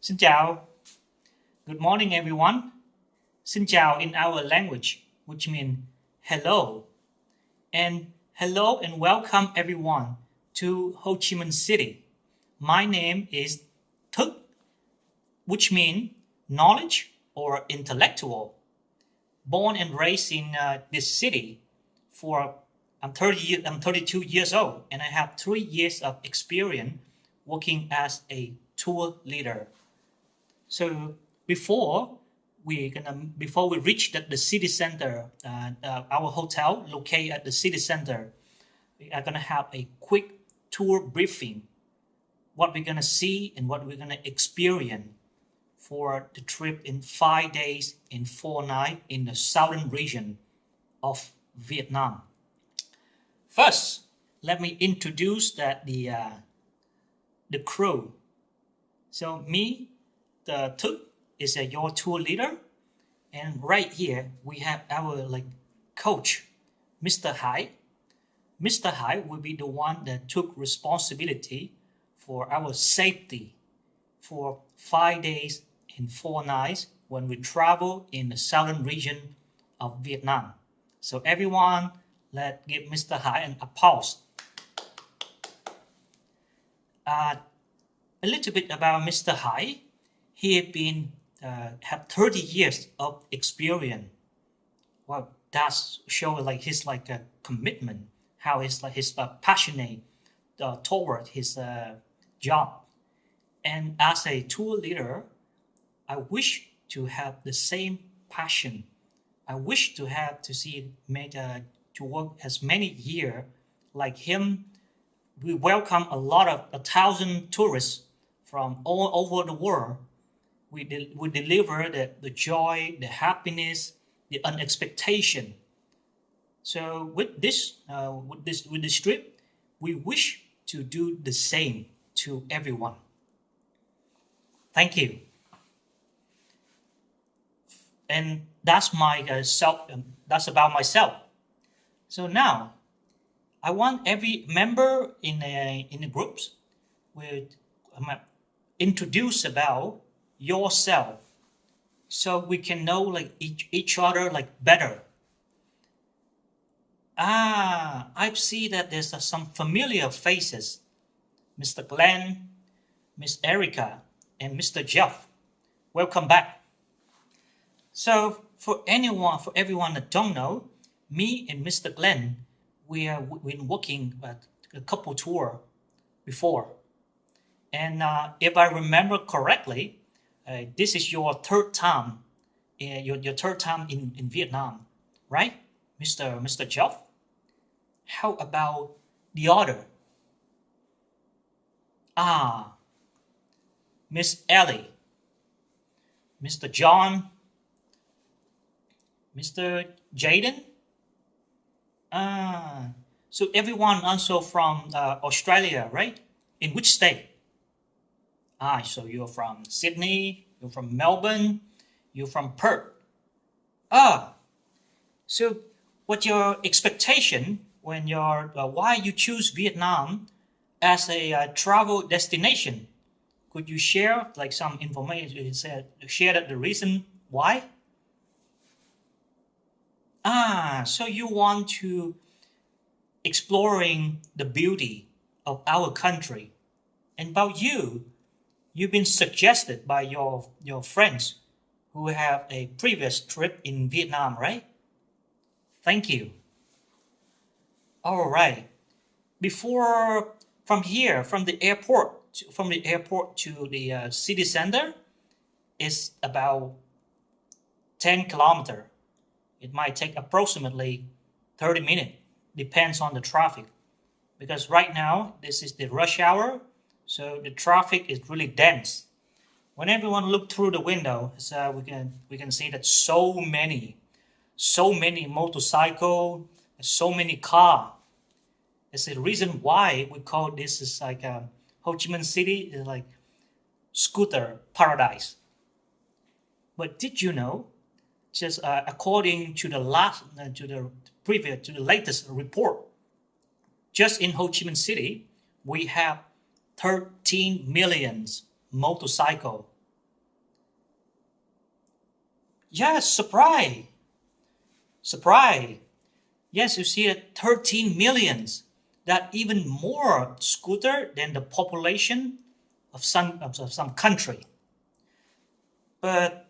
Xin chào. Good morning, everyone. Xin chào in our language, which means hello. And hello and welcome everyone to Ho Chi Minh City. My name is Thức, which means knowledge or intellectual. Born and raised in this city I'm 32 years old, and I have 3 years of experience working as a tour leader. So before we reach the city center, our hotel located at the city center, we are gonna have a quick tour briefing. What we're gonna see and what we're gonna experience for the trip in 5 days and 4 nights in the southern region of Vietnam. First, let me introduce the crew. So me, the Thức, is your tour leader, and right here we have our coach, Mr. Hải. Mr. Hải will be the one that took responsibility for our safety for 5 days and 4 nights when we travel in the southern region of Vietnam. So everyone, let's give Mr. Hải an applause. A little bit about Mr. Hải. He have 30 years of experience. Well, that shows his commitment, how he's passionate toward his job. And as a tour leader, I wish to have the same passion. I wish to work as many years like him. We welcome a lot of 1,000 tourists from all over the world. We deliver the joy, the happiness, the unexpectation. So with this trip, we wish to do the same to everyone. Thank you. And that's that's about myself. So now, I want every member in the groups will introduce about yourself, so we can know each other better. I see that there's some familiar faces: Mr. Glenn, Miss Erica, and Mr. Jeff. Welcome back. So for everyone that don't know, me and Mr. Glenn, we've been working at a couple tour before, and if I remember correctly, this is your third time, your third time in Vietnam, right, Mr. Jeff? How about the other? Miss Ellie, Mr. John, Mr. Jaden. So everyone also from Australia, right? In which state? So you're from Sydney, you're from Melbourne, you're from Perth. So what's your expectation when why you choose Vietnam as a travel destination? Could you share some information? Share the reason why? So you want to exploring the beauty of our country. And about you've been suggested by your friends who have a previous trip in Vietnam, right? Thank you. All right. From the airport to the city center is about 10 kilometers. It might take approximately 30 minutes, depends on the traffic. Because right now, this is the rush hour, so the traffic is really dense. When everyone look through the window, we can see that so many motorcycles, so many cars. It's the reason why we call this is Ho Chi Minh City is like scooter paradise. But did you know? Just according to the latest report, just in Ho Chi Minh City, we have 13 million motorcycle Yes, surprise. Surprise. Yes, you see that 13 millions. That even more scooter than the population of some country. But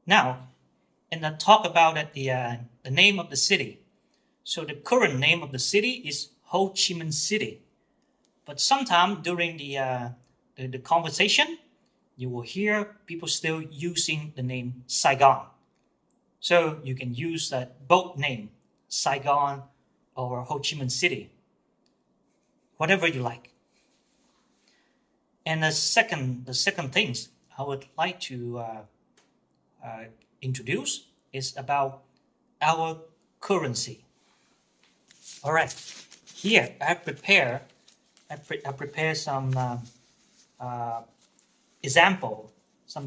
now, and I talk about the name of the city. So the current name of the city is Ho Chi Minh City. But sometime during the conversation, you will hear people still using the name Saigon. So you can use that both name, Saigon or Ho Chi Minh City, whatever you like. And the second things I would like to introduce is about our currency. All right, here I prepare some example, some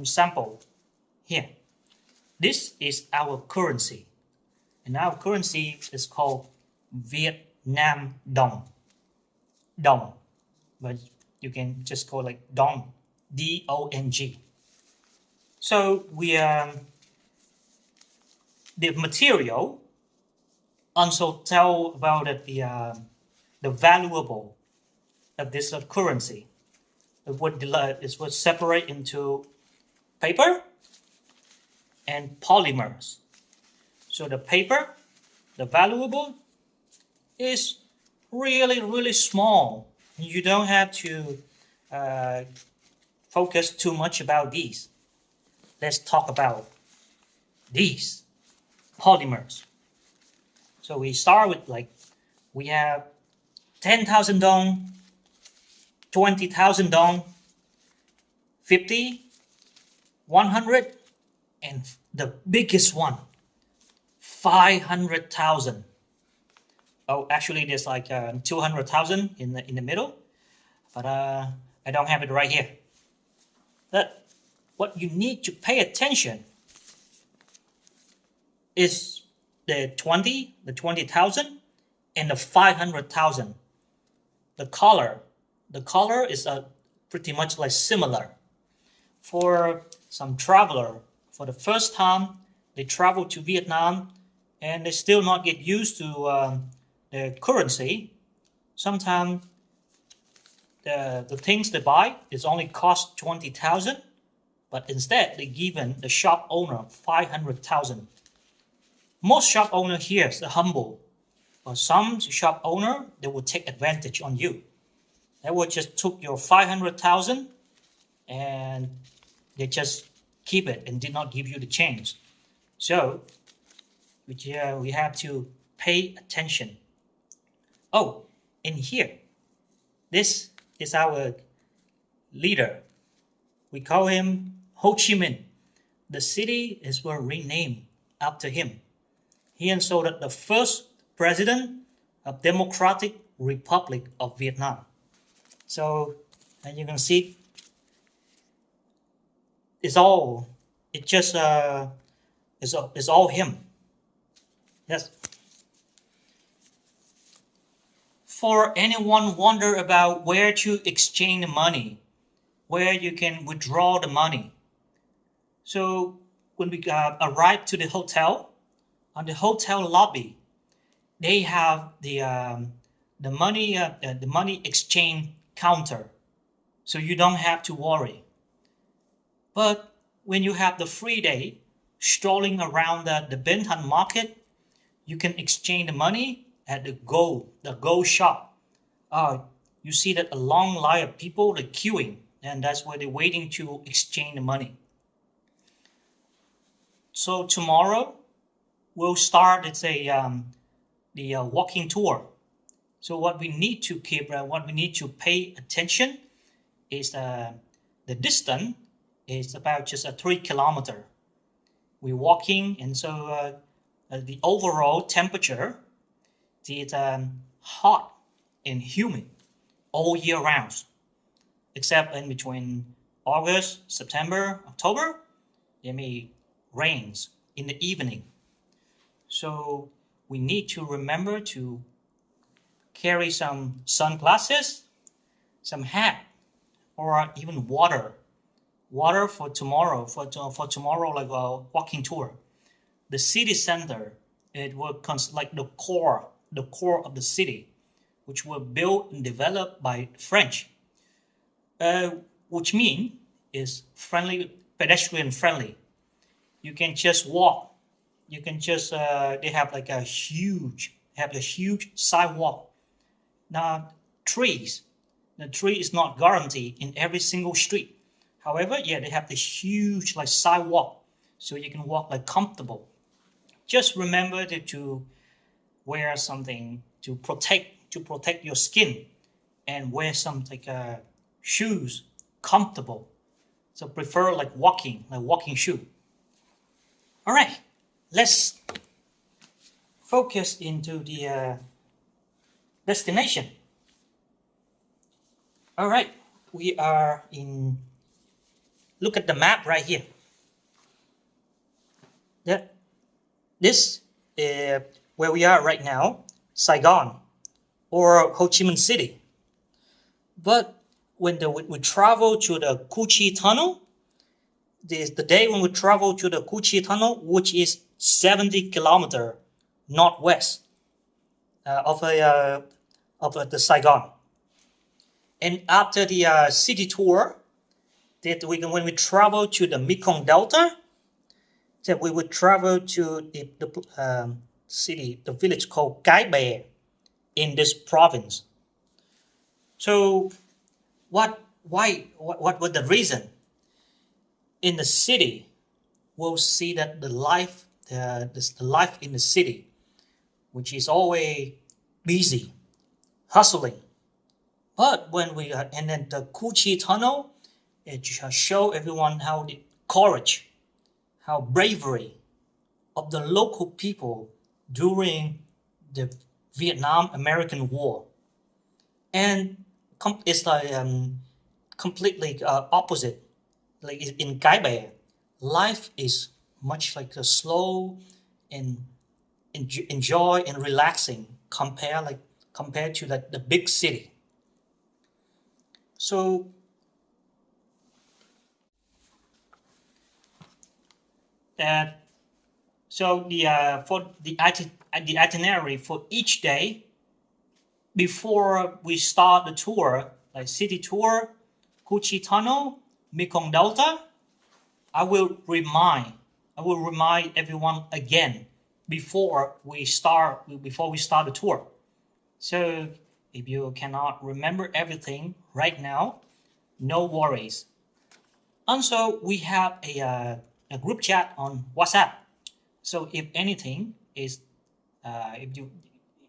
sample here. This is our currency, and our currency is called Vietnam Dong. Dong, but you can just call it like Dong, D-O-N-G. So the material also tell about the valuable of this currency. It would separate into paper and polymers. So the paper, the valuable, is really, really small. You don't have to focus too much about these. Let's talk about these polymers. So we start with we have 10,000 dong, 20,000 dong, 50, 100, and the biggest one, 500,000. Oh, actually there's 200,000 in the middle, but I don't have it right here. But what you need to pay attention is the 20,000 and the 500,000. The color is pretty much similar. For some traveler, for the first time they travel to Vietnam and they still not get used to the currency. Sometimes the things they buy is only cost 20,000, but instead they given the shop owner 500,000. Most shop owner here is humble, but some shop owner, they will take advantage on you. They will just took your 500,000 and they just keep it and did not give you the change. So we have to pay attention. Oh, in here, this is our leader. We call him Ho Chi Minh. The city is renamed after him. He installed the first president of Democratic Republic of Vietnam. So, as you can see, it's all him. Yes. For anyone wonder about where to exchange the money, where you can withdraw the money. So when we arrive to the hotel, on the hotel lobby, they have the money exchange counter, so you don't have to worry. But when you have the free day, strolling around the Ben Thanh market, you can exchange the money at the gold shop. You see that a long line of people are queuing, and that's where they're waiting to exchange the money. So tomorrow we'll start the walking tour. So what we need to pay attention is the distance is about just 3 kilometers. We're walking, and so the overall temperature is hot and humid all year round, except in between August, September, October, there may rains in the evening. So we need to remember to carry some sunglasses, some hat, or even water water for tomorrow, for tomorrow, like a walking tour. The city center, it will like the core of the city, which were built and developed by French, which mean is friendly, pedestrian friendly. You can just walk. You can just they have like a huge sidewalk. Now trees, the tree is not guaranteed in every single street. However, yeah, they have this huge like sidewalk, so you can walk like comfortable. Just remember to wear something to protect your skin, and wear some like shoes, comfortable. So prefer like walking shoe. All right, let's focus into the destination. All right, we are in. Look at the map right here. This is where we are right now, Saigon or Ho Chi Minh City. But when we travel to the Cu Chi Tunnel, this is the day when we travel to the Cu Chi Tunnel, which is 70 kilometers northwest of the Saigon. And after the city tour, when we travel to the Mekong Delta, that we would travel to the city, the village called Cái Bè in this province. So, what was the reason? In the city, we'll see that the life in the city, which is always busy, hustling. But when we and then the Cu Chi Tunnel, it show everyone how the courage, how bravery of the local people during the Vietnam-American War. And it's like completely opposite. Like in Cái Bè, life is much like a slow and enjoy and relaxing compared to the big city. So for the itinerary for each day before we start the tour, like city tour, Cu Chi Tunnel, Mekong Delta, I will remind everyone again before we start the tour. So if you cannot remember everything right now, no worries. Also, we have a group chat on WhatsApp. So if anything is, if you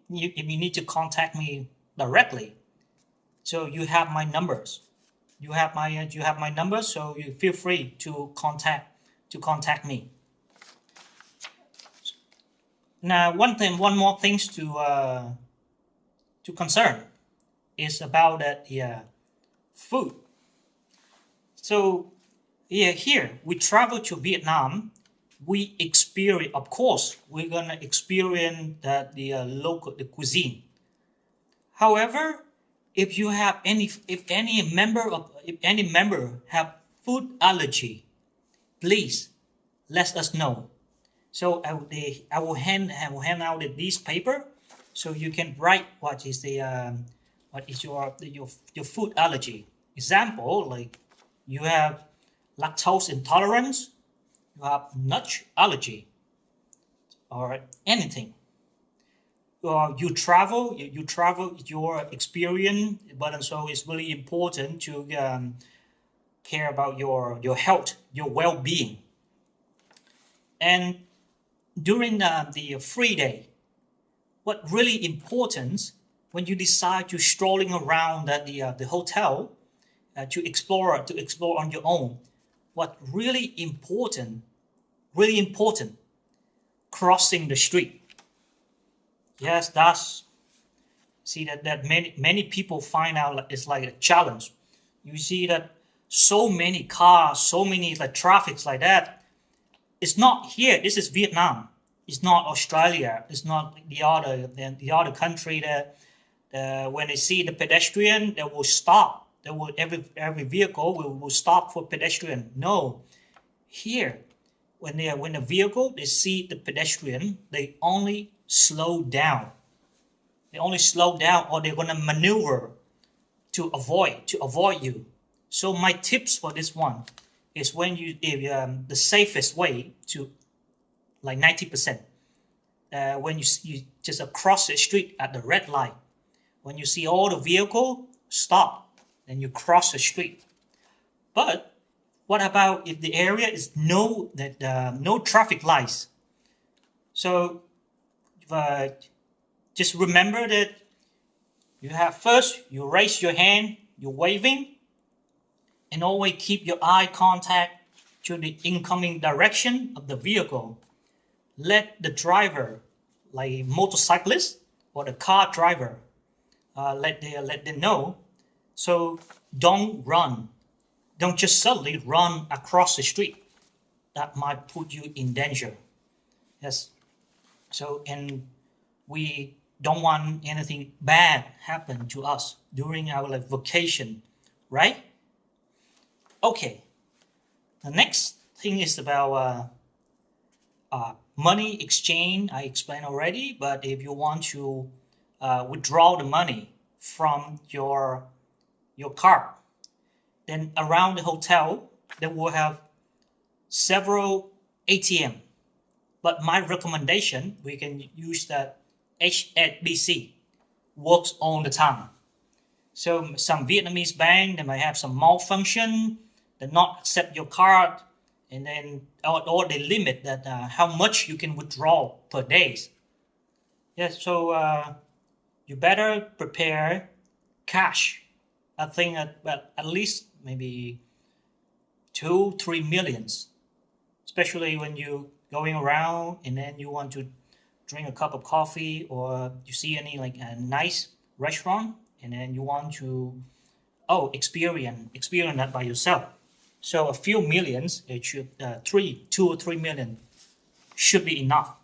need to contact me directly, so you have my numbers. You have my number, so you feel free to contact me. Now, one more things to concern is about the food. So here we travel to Vietnam. We experience, of course, we're gonna experience the local cuisine. However, if any member have food allergy, please let us know. So I will hand out this paper, so you can write what is your food allergy. Example, like you have lactose intolerance, you have nut allergy, or anything. You travel your experience, but also it's really important to care about your health, your well-being. And during the free day, what really important when you decide to strolling around at the hotel to explore on your own, what really important, crossing the street. Yes, that's see that many people find out it's like a challenge. You see that so many cars, so many like traffics like that. It's not here. This is Vietnam. It's not Australia. It's not the other country that when they see the pedestrian, they will stop every vehicle will stop for pedestrian. No, here when the vehicle they see the pedestrian, they only slow down. They only slow down, or they're gonna maneuver to avoid you. So my tips for this one is when the safest way to like 90%. When you just cross the street at the red light, when you see all the vehicle stop, then you cross the street. But what about if the area is no traffic lights? So just remember that you raise your hand, you're waving, and always keep your eye contact to the incoming direction of the vehicle. Let the driver, like motorcyclist or the car driver, let them know. So don't run. Don't just suddenly run across the street. That might put you in danger. Yes. So, and we don't want anything bad happen to us during our vacation, right? Okay. The next thing is about money exchange. I explained already, but if you want to withdraw the money from your card, then around the hotel they will have several ATM. But my recommendation, we can use that HSBC, works all the time. So some Vietnamese bank, they might have some malfunction, they not accept your card, and then or they limit that how much you can withdraw per day. Yes, so you better prepare cash. I think at least maybe 2-3 millions, especially when you going around and then you want to drink a cup of coffee, or you see any like a nice restaurant and then you want to experience that by yourself. So a few millions, it should 2 or 3 million should be enough.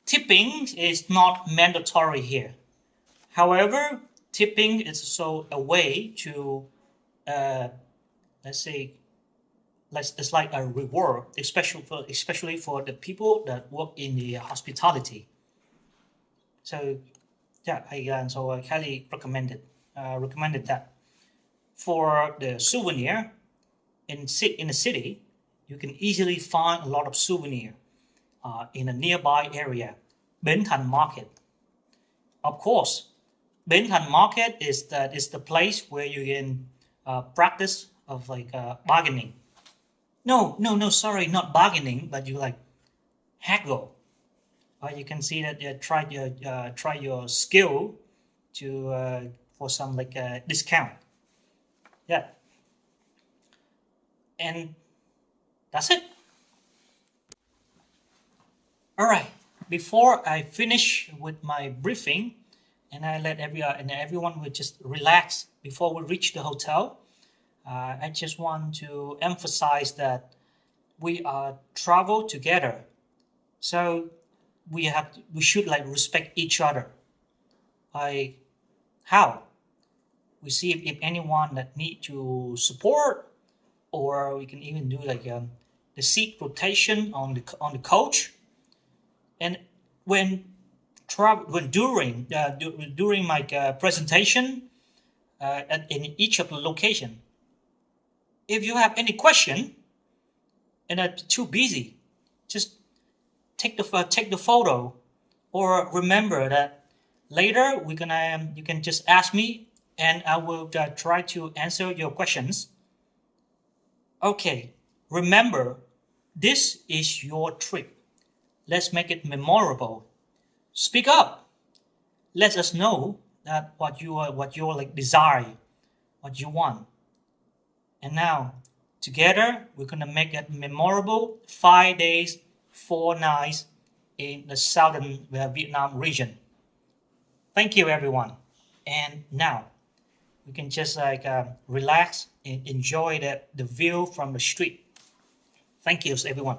Tipping is not mandatory here. However, tipping is also a way to it's like a reward, especially for the people that work in the hospitality. So yeah, I highly recommended that. For the souvenir, in the city, you can easily find a lot of souvenir in a nearby area, Bến Thành Market. Of course, Bến Thành Market is the place where you can practice of bargaining. No, sorry, not bargaining, but you like haggle. You can see that you try your skill to for some discount. Yeah, and that's it. All right. Before I finish with my briefing, and I let everyone will just relax before we reach the hotel. I just want to emphasize that we are travel together, so we should respect each other. How? We see if anyone that need to support, or we can even do the seat rotation on the coach. And during my presentation in each of the location, if you have any question and are too busy, just take the photo, or remember that later you can just ask me and I will try to answer your questions. Okay, remember, this is your trip. Let's make it memorable. Speak up. Let us know that what you desire, what you want. And now, together, we're gonna make it memorable 5 days, 4 nights in the southern Vietnam region. Thank you, everyone. And now, we can just relax and enjoy the view from the street. Thank you, everyone.